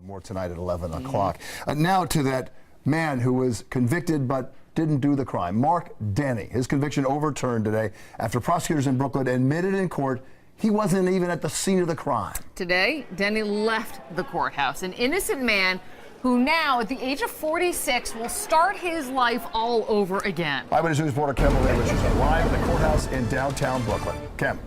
More tonight at 11 o'clock. Now to that man who was convicted but didn't do the crime, Mark Denny. His conviction overturned today after prosecutors in Brooklyn admitted in court he wasn't even at the scene of the crime. Today, Denny left the courthouse, an innocent man who now, at the age of 46, will start his life all over again. Eyewitness News reporter Kim Rich is live at the courthouse in downtown Brooklyn. Kim.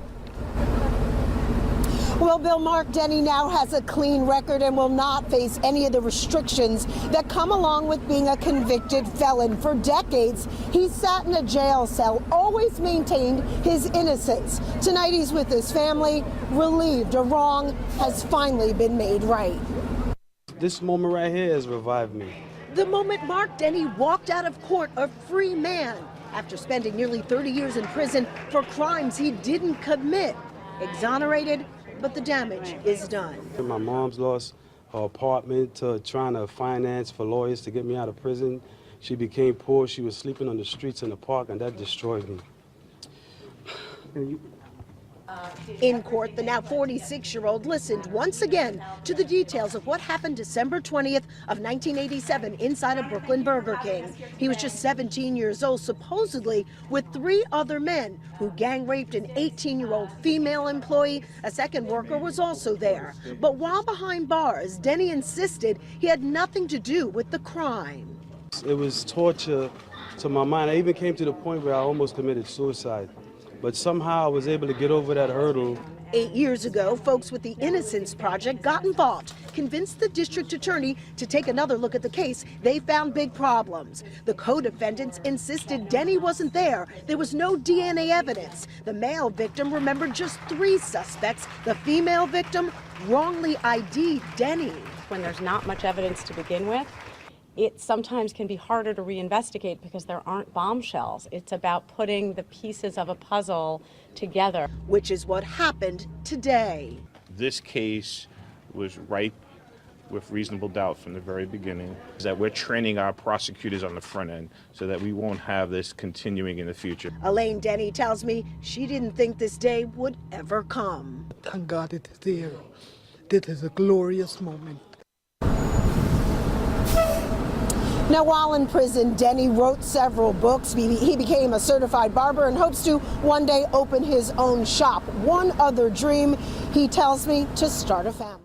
Well, Bill, Mark Denny now has a clean record and will not face any of the restrictions that come along with being a convicted felon. For decades, he sat in a jail cell, always maintained his innocence. Tonight, he's with his family, relieved a wrong has finally been made right. This moment right here has revived me. The moment Mark Denny walked out of court a free man after spending nearly 30 years in prison for crimes he didn't commit. Exonerated, but the damage is done. My mom's lost her apartment to trying to finance for lawyers to get me out of prison. She became poor. She was sleeping on the streets in the park, and that destroyed me. In court, the now 46-year-old listened once again to the details of what happened December 20th of 1987 inside a Brooklyn Burger King. He was just 17 years old, supposedly with 3 other men who gang raped an 18-year-old female employee. A second worker was also there. But while behind bars, Denny insisted he had nothing to do with the crime. It was torture to my mind. I even came to the point where I almost committed suicide. But somehow I was able to get over that hurdle. 8 years ago, folks with the Innocence Project got involved, convinced the district attorney to take another look at the case. They found big problems. The co-defendants insisted Denny wasn't there. There was no DNA evidence. The male victim remembered just 3 suspects. The female victim wrongly ID'd Denny. When there's not much evidence to begin with, it sometimes can be harder to reinvestigate because there aren't bombshells. It's about putting the pieces of a puzzle together. Which is what happened today. This case was ripe with reasonable doubt from the very beginning. Is that we're training our prosecutors on the front end so that we won't have this continuing in the future. Elaine Denny tells me she didn't think this day would ever come. Thank God it is here. This is a glorious moment. Now, while in prison, Denny wrote several books. He became a certified barber and hopes to one day open his own shop. One other dream, he tells me, to start a family.